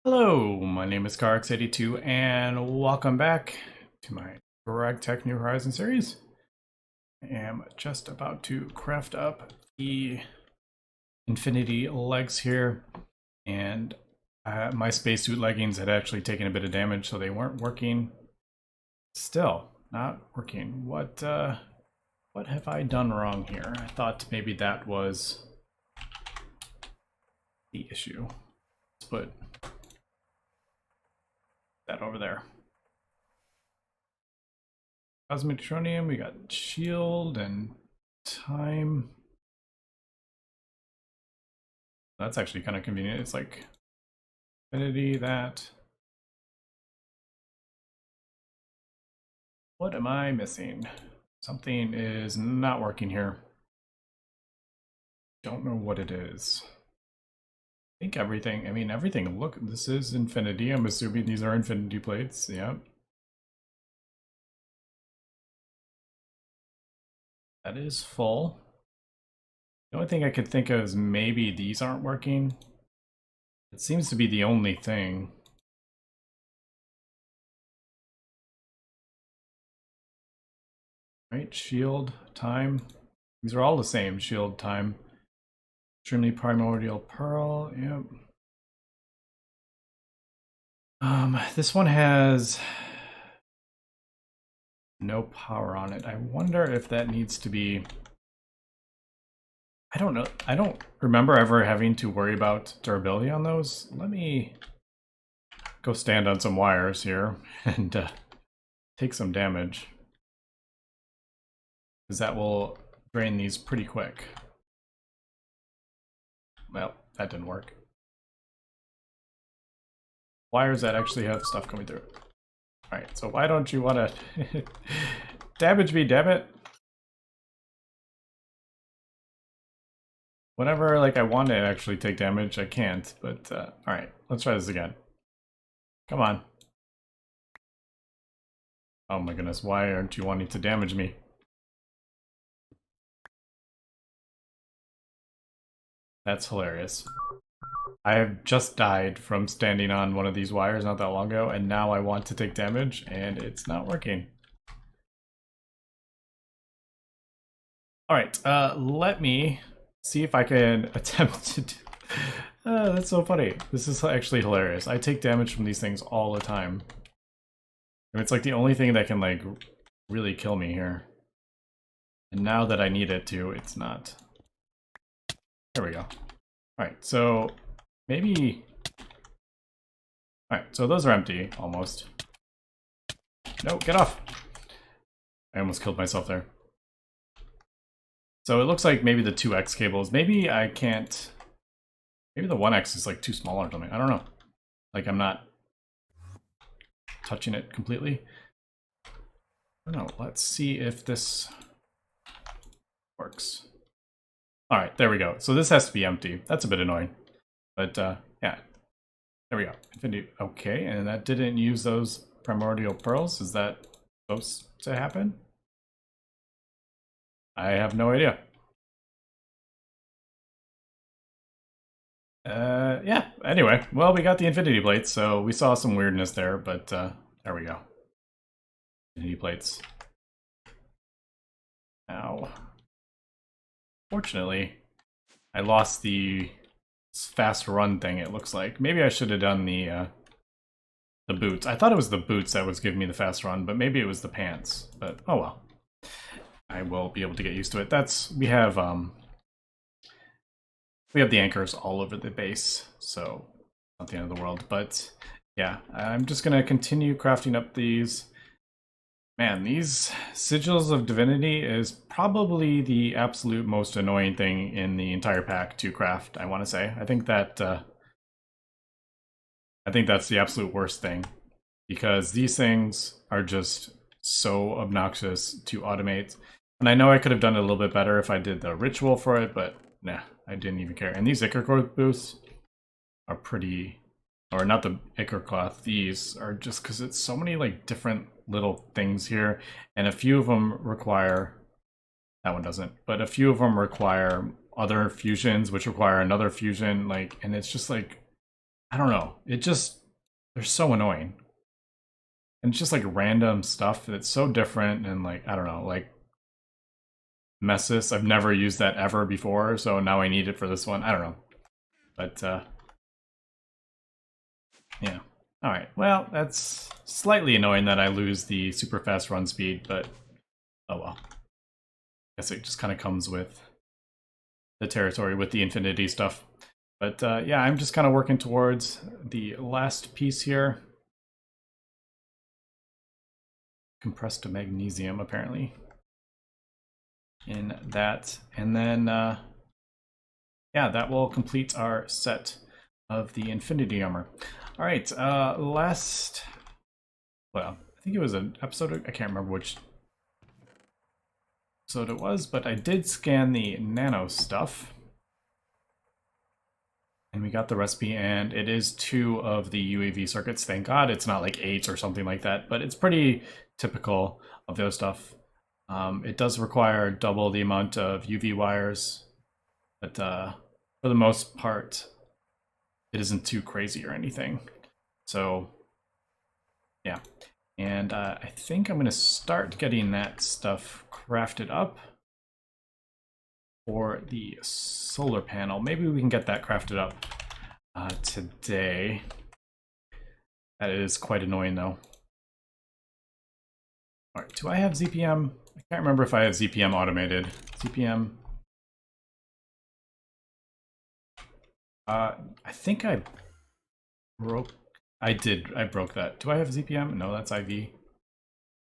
Hello, my name is Carx82 and welcome back to my Gregtech New Horizons series. I am just about to craft up the infinity legs here, and my spacesuit leggings had actually taken a bit of damage, so they weren't working. Still not working. What have I done wrong here? I thought maybe that was the issue. Let's put that over there. Cosmic Tronium, we got shield and time. That's actually kind of convenient. It's like infinity, that. What am I missing? Something is not working here. Don't know what it is. I think everything, everything, look, this is infinity. I'm assuming these are infinity plates, yeah. That is full. The only thing I could think of is maybe these aren't working. It seems to be the only thing. Right, shield, time. These are all the same, shield, time. Extremely primordial pearl, yep. This one has no power on it. I wonder if that needs to be... I don't know. I don't remember ever having to worry about durability on those. Let me go stand on some wires here and take some damage, because that will drain these pretty quick. Well, that didn't work. Wires that actually have stuff coming through. Alright, so why don't you want to damage me, damn it? Whenever like I want to actually take damage, I can't, but alright, let's try this again. Come on. Oh my goodness, why aren't you wanting to damage me? That's hilarious. I have just died from standing on one of these wires not that long ago, and now I want to take damage, and it's not working. Alright, let me see if I can attempt to do... that's so funny. This is actually hilarious. I take damage from these things all the time. And it's like the only thing that can like really kill me here. And now that I need it to, it's not. There we go. Alright, so maybe... Alright, so those are empty, almost. No, get off! I almost killed myself there. So it looks like maybe the 2x cables, maybe I can't... Maybe the 1x is like too small or something, I don't know. Like I'm not touching it completely. I don't know, let's see if this works. Alright, there we go. So this has to be empty. That's a bit annoying. But yeah, there we go. Infinity. Okay, and that didn't use those primordial pearls. Is that supposed to happen? I have no idea. Yeah, anyway, well, we got the infinity plates, so we saw some weirdness there, but there we go. Infinity plates. Now, fortunately, I lost the fast run thing, it looks like. Maybe I should have done the boots. I thought it was the boots that was giving me the fast run, but maybe it was the pants. But oh well. I will be able to get used to it. We have the anchors all over the base, so not the end of the world. But yeah, I'm just gonna continue crafting up these. Man, these Sigils of Divinity is probably the absolute most annoying thing in the entire pack to craft, I want to say. I think that's the absolute worst thing, because these things are just so obnoxious to automate. And I know I could have done it a little bit better if I did the ritual for it, but nah, I didn't even care. And these Ichor Core boosts are pretty... Or not the Ichor Cloth, these are just because it's so many like different little things here, and a few of them require... That one doesn't, but a few of them require other fusions, which require another fusion, like, and it's just like I don't know. They're so annoying. And it's just like random stuff that's so different and like, I don't know, like Messis. I've never used that ever before, so now I need it for this one. I don't know. But yeah. Alright, well, that's slightly annoying that I lose the super fast run speed, but oh well. Guess it just kind of comes with the territory with the infinity stuff. But yeah, I'm just kind of working towards the last piece here. Compressed to magnesium, apparently. In that. And then, yeah, that will complete our set of the infinity armor. All right, last... Well, I think it was an episode, I can't remember which episode it was, but I did scan the nano stuff. And we got the recipe, and it is 2 of the UAV circuits. Thank God it's not like 8 or something like that, but it's pretty typical of those stuff. It does require double the amount of UV wires, but for the most part, it isn't too crazy or anything. So, yeah. And I think I'm going to start getting that stuff crafted up for the solar panel. Maybe we can get that crafted up today. That is quite annoying though. All right, do I have ZPM? I can't remember if I have ZPM automated. ZPM. I think I broke. I did. I broke that. Do I have ZPM? No, that's IV.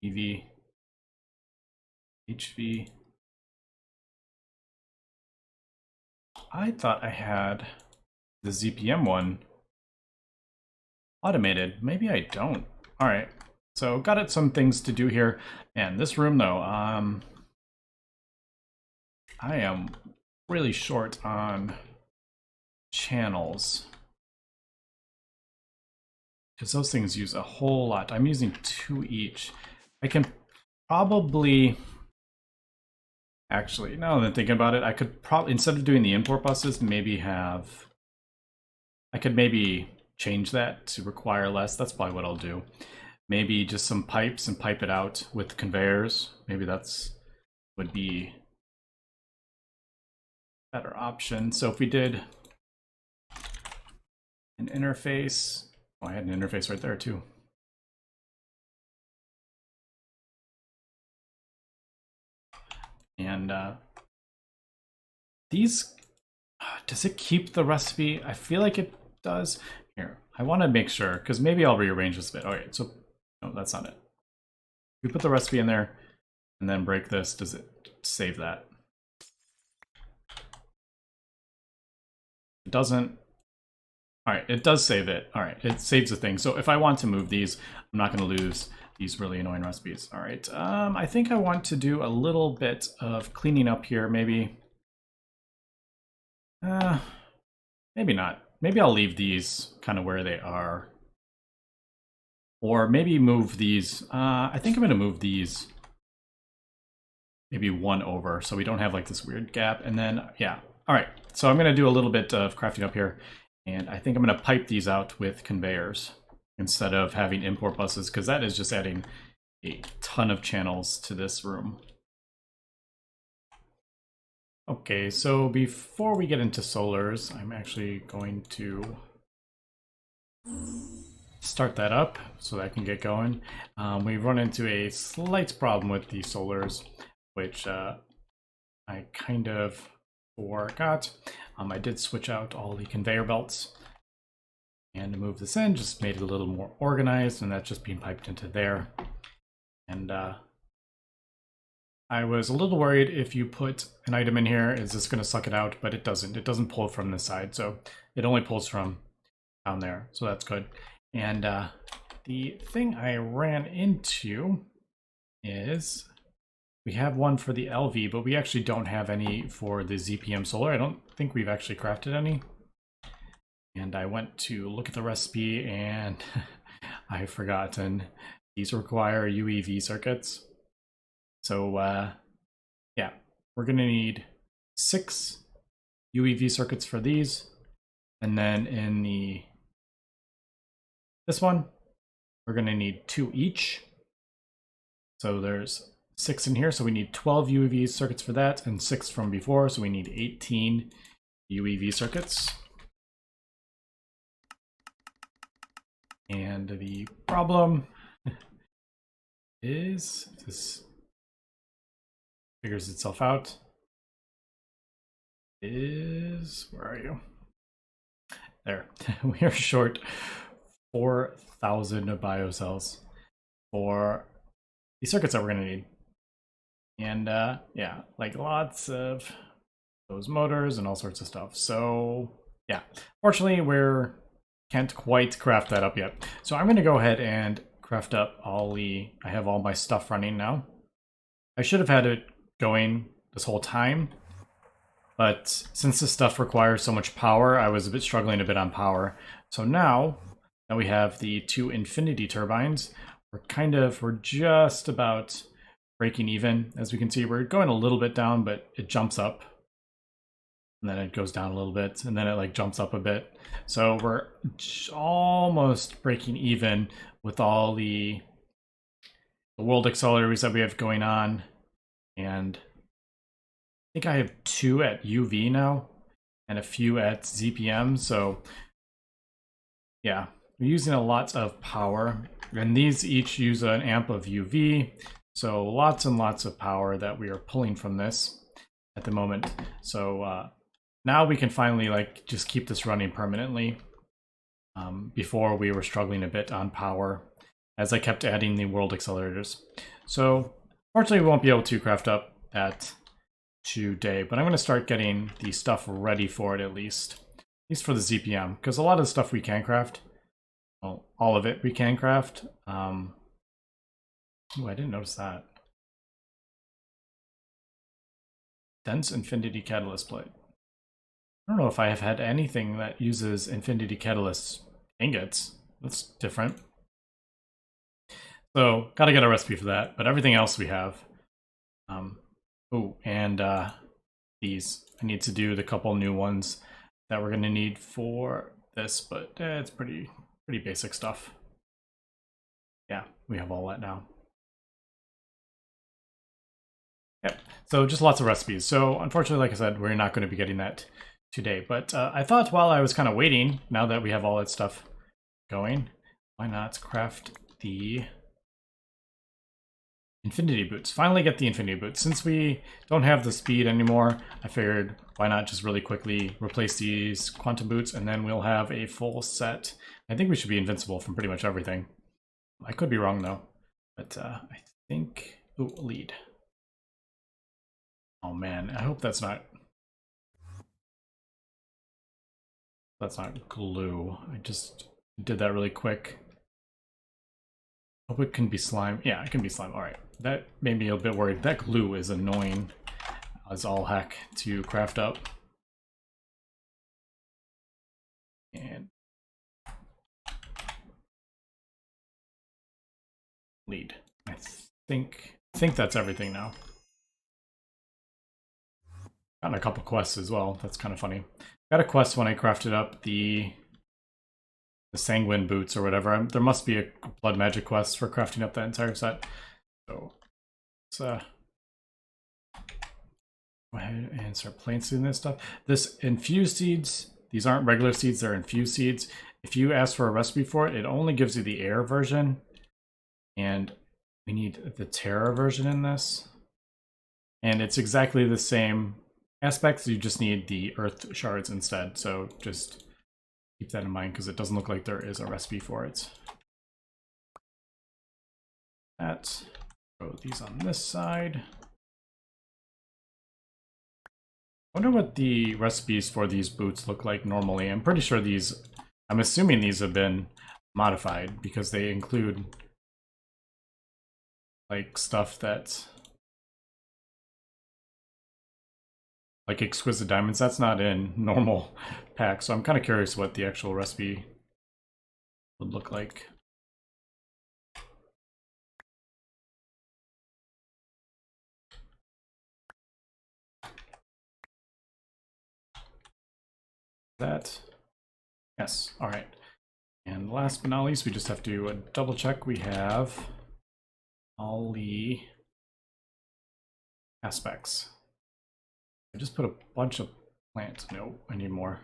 EV. HV. I thought I had the ZPM one automated. Maybe I don't. All right. So got it. Some things to do here. And this room though, I am really short on channels because those things use a whole lot. I'm using 2 each. I can probably actually, now that I'm thinking about it, I could probably, instead of doing the import buses, maybe have, I could maybe change that to require less. That's probably what I'll do. Maybe just some pipes and pipe it out with conveyors. Maybe that's would be a better option. So if we did an interface, oh, I had an interface right there too. And these, does it keep the recipe? I feel like it does. Here, I want to make sure, because maybe I'll rearrange this a bit. Okay, so, no, that's not it. We put the recipe in there and then break this. Does it save that? It doesn't. All right, it does save it. All right, it saves the thing. So if I want to move these, I'm not going to lose these really annoying recipes. All right, I think I want to do a little bit of cleaning up here, maybe. Maybe not. Maybe I'll leave these kind of where they are. Or maybe move these. I think I'm going to move these maybe 1 over so we don't have like this weird gap. And then, yeah. All right, so I'm going to do a little bit of crafting up here. And I think I'm going to pipe these out with conveyors instead of having import buses, because that is just adding a ton of channels to this room. Okay, so before we get into solars, I'm actually going to start that up so that I can get going. We've run into a slight problem with the solars, which I kind of forgot. I did switch out all the conveyor belts and to move this in, just made it a little more organized, and that's just being piped into there. And I was a little worried if you put an item in here, is this going to suck it out? But it doesn't. It doesn't pull from this side, so it only pulls from down there, so that's good. And the thing I ran into is we have one for the LV, but we actually don't have any for the ZPM solar. I don't think we've actually crafted any. And I went to look at the recipe and I've forgotten. These require UEV circuits. So yeah, we're gonna need 6 UEV circuits for these. And then in the this one, we're going to need 2 each. So there's 6 in here, so we need 12 UEV circuits for that, and 6 from before, so we need 18 UEV circuits. And the problem is this figures itself out. Is where are you? There. We are short 4,000 biocells for the circuits that we're going to need. And yeah, like lots of those motors and all sorts of stuff. So yeah, fortunately we're can't quite craft that up yet. So I'm going to go ahead and craft up I have all my stuff running now. I should have had it going this whole time, but since this stuff requires so much power, I was struggling a bit on power. So now that we have the 2 infinity turbines, we're just about breaking even. As we can see, we're going a little bit down, but it jumps up. And then it goes down a little bit, and then it like jumps up a bit. So we're almost breaking even with all the world accelerators that we have going on. And I think I have 2 at UV now and a few at ZPM. So yeah, we're using a lot of power, and these each use an amp of UV. So lots and lots of power that we are pulling from this at the moment. So now we can finally like just keep this running permanently. Before we were struggling a bit on power as I kept adding the world accelerators. So fortunately we won't be able to craft up that today, but I'm going to start getting the stuff ready for it at least for the ZPM, because a lot of the stuff we can craft, well, all of it we can craft. Ooh, I didn't notice that. Dense infinity catalyst plate. I don't know if I have had anything that uses infinity catalyst ingots. That's different. So gotta get a recipe for that, but everything else we have. Oh, and these. I need to do the couple new ones that we're gonna need for this, but it's pretty basic stuff. Yeah, we have all that now. Yep, so just lots of recipes. So unfortunately, like I said, we're not going to be getting that today. But I thought while I was kind of waiting, now that we have all that stuff going, why not craft the infinity boots? Finally get the infinity boots. Since we don't have the speed anymore, I figured why not just really quickly replace these quantum boots, and then we'll have a full set. I think we should be invincible from pretty much everything. I could be wrong though, but I think, ooh, lead. Oh man, I hope that's not glue. I just did that really quick. Hope it can be slime. Yeah, it can be slime. All right, that made me a bit worried. That glue is annoying as all heck to craft up. And lead. I think that's everything now. Gotten a couple quests as well. That's kind of funny. Got a quest when I crafted up the sanguine boots or whatever. There must be a blood magic quest for crafting up that entire set. So let's go ahead and start planting this stuff. This infused seeds, these aren't regular seeds, they're infused seeds. If you ask for a recipe for it, it only gives you the air version. And we need the Terra version in this. And it's exactly the same aspects, you just need the earth shards instead. So just keep that in mind because it doesn't look like there is a recipe for it. That, throw these on this side. I wonder what the recipes for these boots look like normally. I'm pretty sure these, I'm assuming these have been modified because they include like stuff that's like exquisite diamonds. That's not in normal packs, so I'm kind of curious what the actual recipe would look like. That, yes, all right. And last but not least, we just have to double check we have all the aspects. I just put a bunch of plants. No, I need more.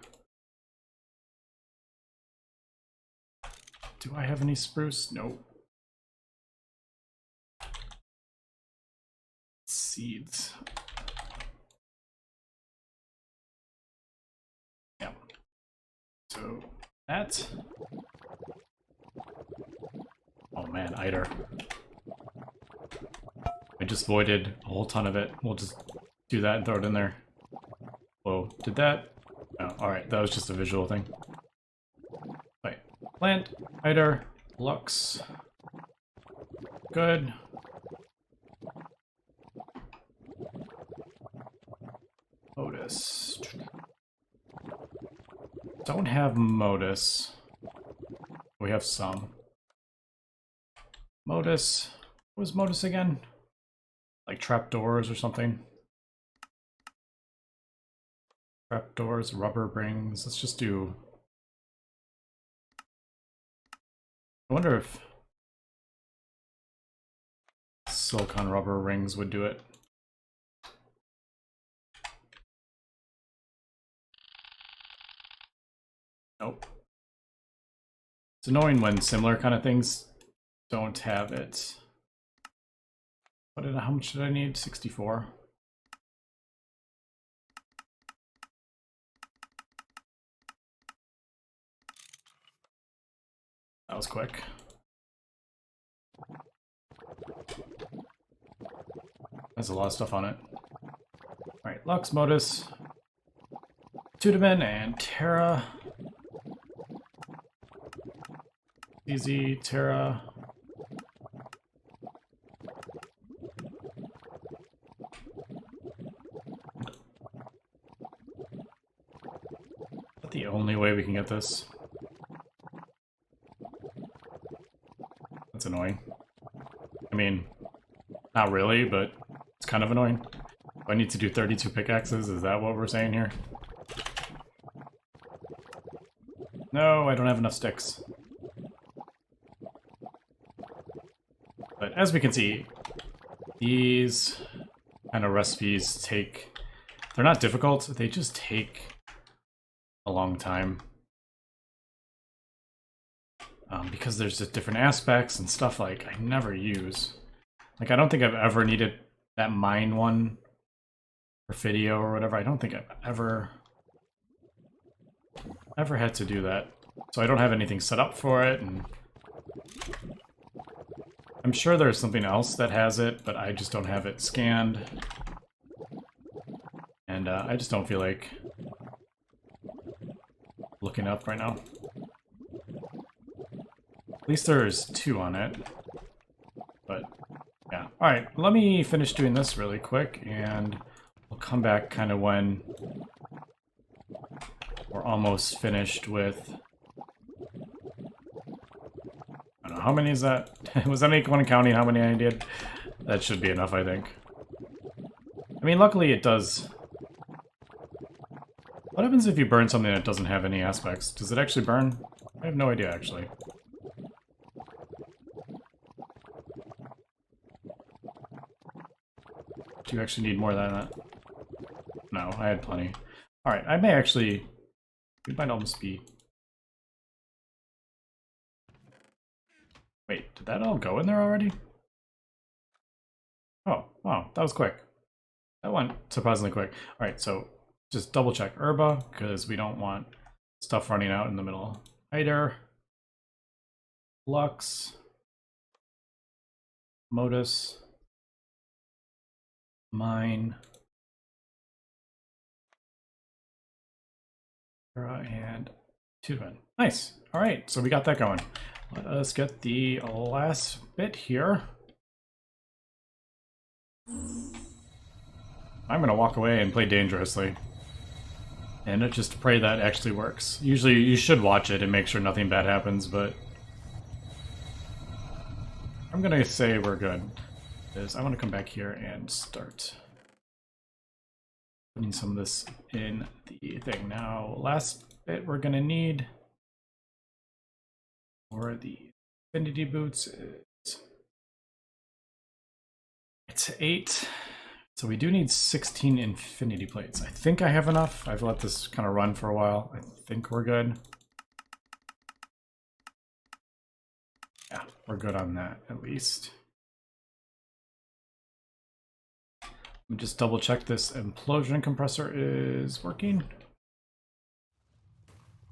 Do I have any spruce? No. Seeds. Yeah. So that. Oh man, Eider. I just voided a whole ton of it. We'll just do that and throw it in there. Whoa, did that? Oh, alright, that was just a visual thing. Wait, plant, Eider, Lux. Good. Modus. Don't have Modus. We have some. Modus. What was Modus again? Like trapdoors or something? Trapdoors, rubber rings. Let's just do... I wonder if silicon rubber rings would do it. Nope. It's annoying when similar kind of things don't have it. How much did I need? 64. That was quick. There's a lot of stuff on it. Alright, Lux, Modus, Tudamen, and Terra. Easy, Terra. Is that the only way we can get this? That's annoying. I mean, not really, but it's kind of annoying. Do I need to do 32 pickaxes? Is that what we're saying here? No, I don't have enough sticks. But as we can see, these kind of recipes take... They're not difficult, they just take a long time. Because there's just different aspects and stuff like I never use. Like I don't think I've ever needed that mine one for video or whatever. I don't think I've ever had to do that. So I don't have anything set up for it, and I'm sure there's something else that has it, but I just don't have it scanned. And I just don't feel like looking up right now. At least there's 2 on it. But yeah. Alright, let me finish doing this really quick, and we'll come back kind of when we're almost finished with... I don't know, how many is that? Was that anyone counting how many I did? That should be enough, I think. I mean, luckily it does... What happens if you burn something that doesn't have any aspects? Does it actually burn? I have no idea, actually. Do you actually need more than that? No, I had plenty. Alright, I may actually... We might almost be... Wait, did that all go in there already? Oh, wow, that was quick. That went surprisingly quick. Alright, so just double check Herba, because we don't want stuff running out in the middle. Eider, Lux, Modus, Mine, Terra, and Tudamen. Nice. All right, so we got that going. Let us get the last bit here. I'm gonna walk away and play dangerously. And just pray that actually works. Usually you should watch it and make sure nothing bad happens, but I'm gonna say we're good. I want to come back here and start putting some of this in the thing. Now, last bit we're gonna need for the Infinity boots is it's 8. So we do need 16 Infinity plates. I think I have enough. I've let this kind of run for a while. I think we're good. Yeah, we're good on that at least. Let me just double check this implosion compressor is working.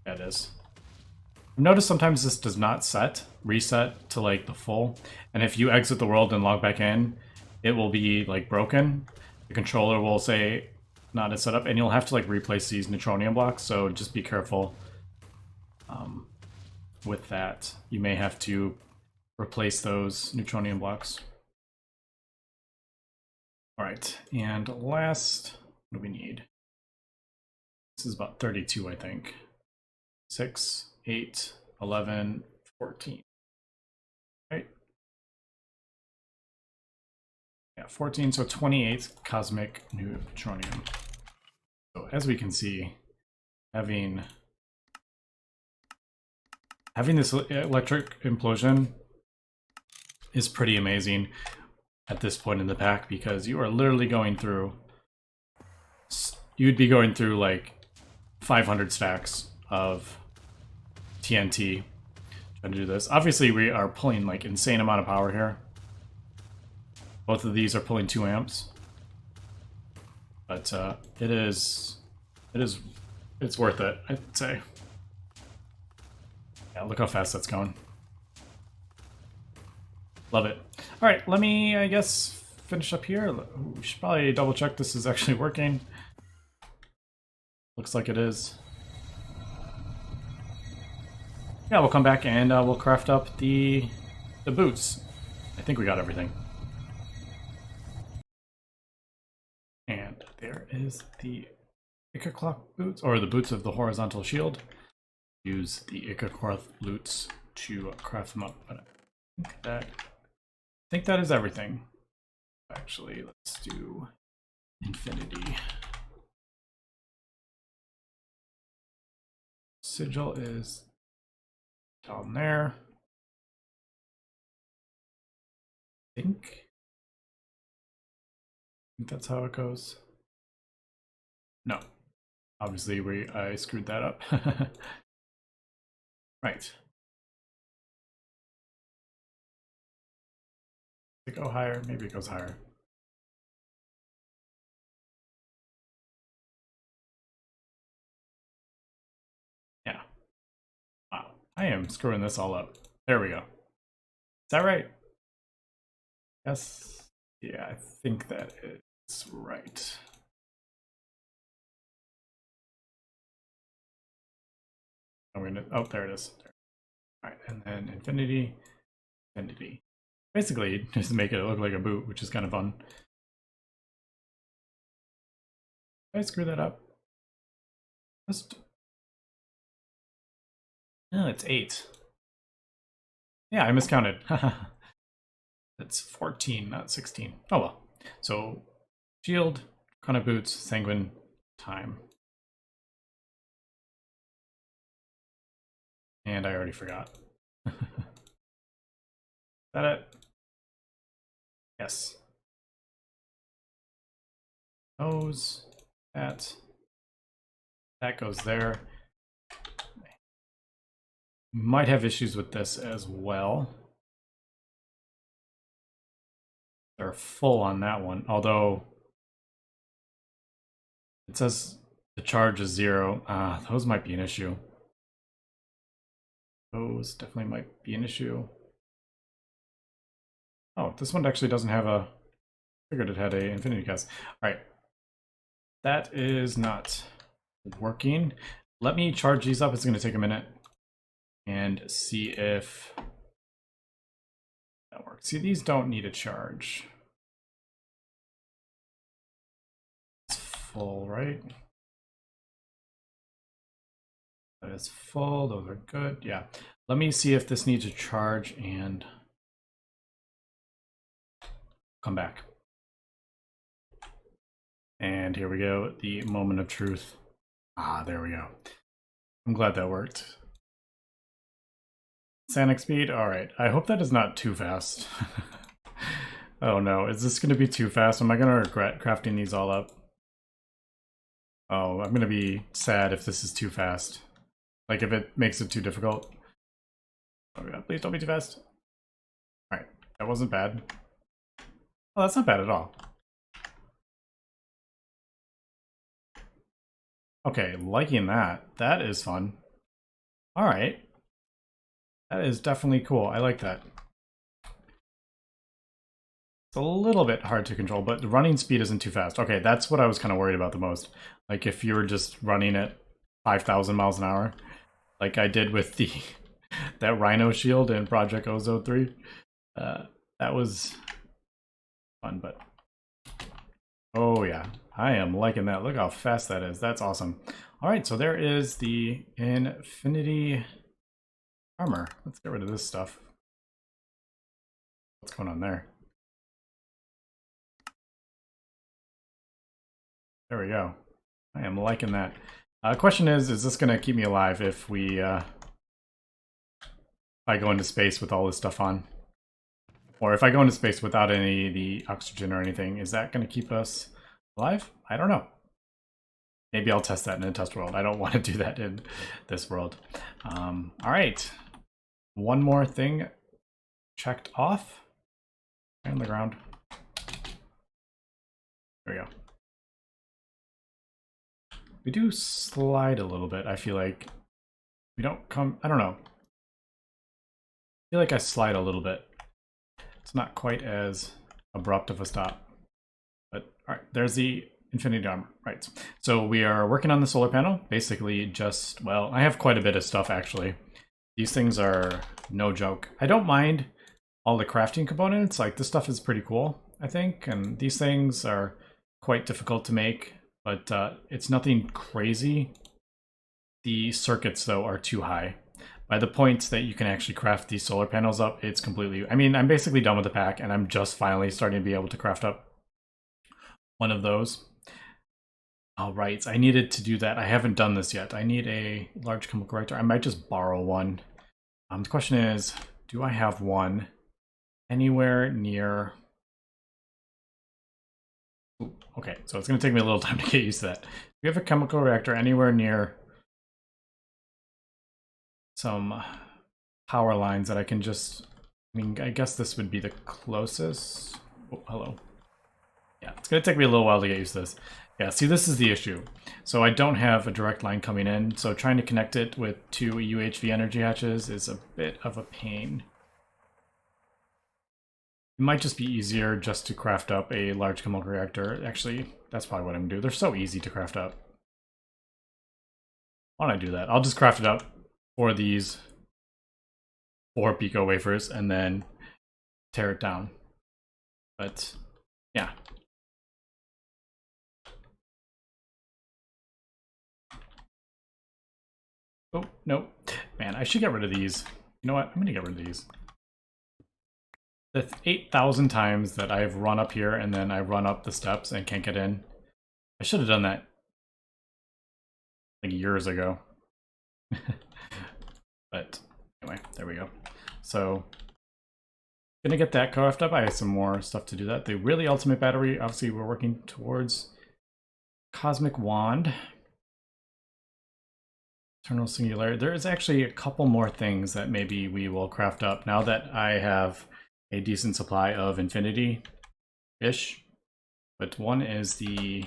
Yeah, it is. Notice sometimes this does not reset to like the full, and if you exit the world and log back in, it will be like broken. The controller will say not a setup, and you'll have to like replace these neutronium blocks, so just be careful with that. You may have to replace those neutronium blocks. All right, and last, what do we need? This is about 32, I think. 6, 8, 11, 14. Right? Yeah, 14, so 28 cosmic neutronium. So as we can see, having this electric implosion is pretty amazing at this point in the pack, because you are literally going through, you'd be going through like 500 stacks of TNT trying to do this. Obviously we are pulling like insane amount of power here. Both of these are pulling 2 amps, but it's worth it, I'd say. Yeah, look how fast that's going. Love it. All right, let me, I guess, finish up here. We should probably double check this is actually working. Looks like it is. Yeah, we'll come back and we'll craft up the boots. I think we got everything. And there is the Icacloth boots, or the boots of the horizontal shield. Use the Icacloth boots to craft them up. But I think that is everything. Actually, let's do Infinity. Sigil is down there. I think that's how it goes. No, obviously I screwed that up. Right. Does it go higher? Maybe it goes higher. Yeah. Wow, I am screwing this all up. There we go. Is that right? Yes. Yeah, I think that is right. Oh, there it is. All right, and then Infinity. Basically, just make it look like a boot, which is kind of fun. Did I screw that up? No, it's 8. Yeah, I miscounted. That's 14, not 16. Oh well. So, shield, kind of boots, sanguine, time. And I already forgot. Is that it? Yes. Those, that goes there. Might have issues with this as well. They're full on that one, although it says the charge is 0. Those might be an issue. Those definitely might be an issue. Oh, this one actually doesn't have a... I figured it had a infinity cast. All right. That is not working. Let me charge these up. It's going to take a minute. And see if that works. See, these don't need a charge. It's full, right? That is full. Those are good. Yeah. Let me see if this needs a charge and come back. And here we go. The moment of truth. Ah, there we go. I'm glad that worked. Sonic speed? Alright. I hope that is not too fast. Oh no, is this going to be too fast? Am I going to regret crafting these all up? Oh, I'm going to be sad if this is too fast. Like if it makes it too difficult. Oh god, please don't be too fast. Alright, that wasn't bad. Oh, that's not bad at all. Okay, liking that. That is fun. Alright. That is definitely cool. I like that. It's a little bit hard to control, but the running speed isn't too fast. Okay, that's what I was kind of worried about the most. Like if you were just running at 5,000 miles an hour, like I did with the that Rhino shield in Project Ozo 3. That was fun, but oh yeah, I am liking that. Look how fast that is. That's awesome. All right, so there is the Infinity armor. Let's get rid of this stuff. What's going on there? There we go. I am liking that. Question is this going to keep me alive if I go into space with all this stuff on? Or if I go into space without any of the oxygen or anything, is that going to keep us alive? I don't know. Maybe I'll test that in a test world. I don't want to do that in this world. All right. One more thing checked off. On the ground. There we go. We do slide a little bit, I feel like. We don't come, I don't know. I feel like I slide a little bit. It's not quite as abrupt of a stop. But all right, there's the Infinity armor. Right. So we are working on the solar panel. Basically just, well, I have quite a bit of stuff actually. These things are no joke. I don't mind all the crafting components. Like this stuff is pretty cool, I think. And these things are quite difficult to make, but it's nothing crazy. The circuits though are too high. By the point that you can actually craft these solar panels up, it's completely... I mean, I'm basically done with the pack, and I'm just finally starting to be able to craft up one of those. All right, I needed to do that. I haven't done this yet. I need a large chemical reactor. I might just borrow one. The question is, do I have one anywhere near... Ooh, okay, so it's going to take me a little time to get used to that. Do we have a chemical reactor anywhere near some power lines that I can just... I mean, I guess this would be the closest. Oh, hello. Yeah, it's going to take me a little while to get used to this. Yeah, see, this is the issue. So I don't have a direct line coming in, so trying to connect it with two UHV energy hatches is a bit of a pain. It might just be easier just to craft up a large chemical reactor. Actually, that's probably what I'm going to do. They're so easy to craft up. Why don't I do that? I'll just craft it up for these 4 pico wafers and then tear it down. But yeah. Oh, no. Man, I should get rid of these. You know what? I'm going to get rid of these. The 8,000 times that I've run up here and then I run up the steps and can't get in. I should have done that like years ago. But anyway, there we go. So gonna get that crafted up. I have some more stuff to do that. The really ultimate battery, obviously we're working towards Cosmic Wand. Eternal Singularity. There is actually a couple more things that maybe we will craft up now that I have a decent supply of Infinity-ish. But one is the...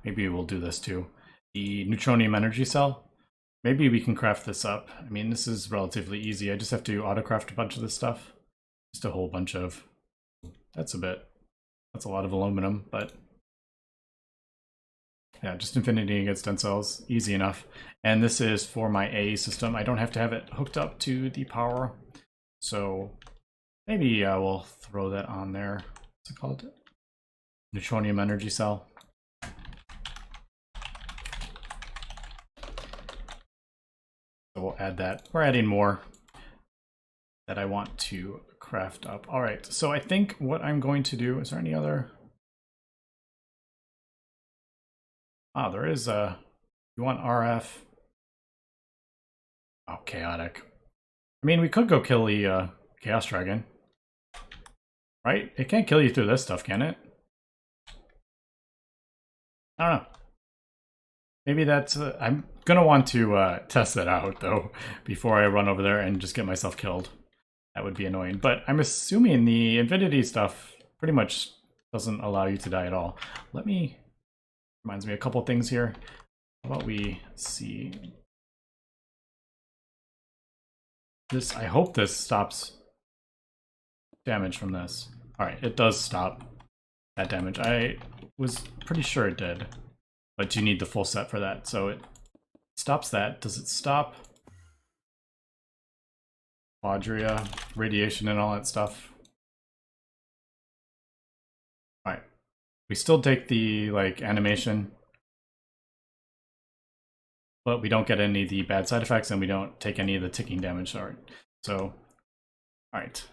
Maybe we'll do this too. The Neutronium Energy Cell. Maybe we can craft this up. I mean, this is relatively easy. I just have to auto-craft a bunch of this stuff. Just a whole bunch of... That's a lot of aluminum, but... Yeah, just Infinity against stem cells. Easy enough. And this is for my A system. I don't have to have it hooked up to the power. So maybe I will throw that on there. What's it called? Neutronium Energy Cell. So we'll add that. We're adding more that I want to craft up. All right, so I think what I'm going to do, is there any other? Ah, there is a, you want RF? Oh, chaotic. I mean, we could go kill the Chaos Dragon. Right? It can't kill you through this stuff, can it? I don't know. Maybe that's... I'm gonna want to test that out, though, before I run over there and just get myself killed. That would be annoying. But I'm assuming the Infinity stuff pretty much doesn't allow you to die at all. Let me... Reminds me a couple things here. How about we see... This... I hope this stops damage from this. Alright, it does stop that damage. I was pretty sure it did. But you need the full set for that, so it stops that. Does it stop Quadria, radiation, and all that stuff? Alright. We still take the, like, animation, but we don't get any of the bad side effects, and we don't take any of the ticking damage. Alright. So, alright.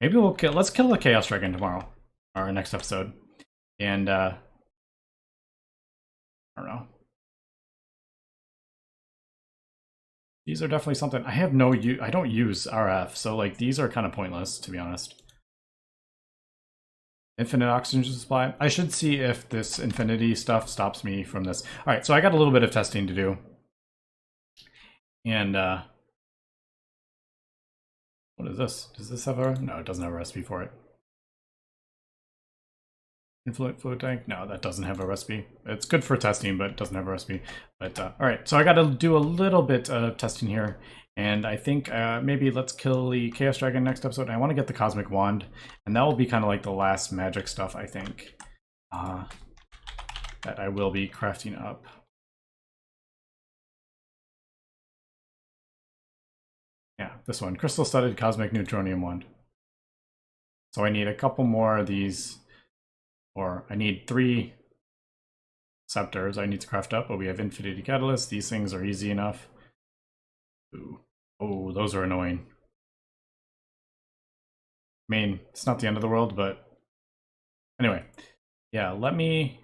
Maybe we'll kill, let's kill the Chaos Dragon tomorrow, or next episode. And, I don't know. These are definitely something. I have no use. I don't use RF, so like these are kind of pointless, to be honest. Infinite oxygen supply. I should see if this infinity stuff stops me from this. All right, so I got a little bit of testing to do. And what is this? Does this have a... No, it doesn't have a recipe for it. Influent fluid tank? No, that doesn't have a recipe. It's good for testing, but it doesn't have a recipe. But all right, so I got to do a little bit of testing here, and I think maybe let's kill the Chaos Dragon next episode. I want to get the Cosmic Wand, and that will be kind of like the last magic stuff, I think, that I will be crafting up. Yeah, this one, Crystal-Studded Cosmic Neutronium Wand. So I need a couple more of these. Or I need 3 scepters I need to craft up, but we have Infinity Catalyst. These things are easy enough. Ooh. Oh, those are annoying. I mean, it's not the end of the world, but anyway. Yeah, let me...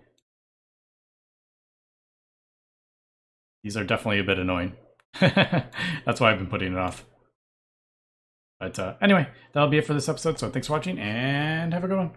These are definitely a bit annoying. That's why I've been putting it off. But anyway, that'll be it for this episode, so thanks for watching, and have a good one.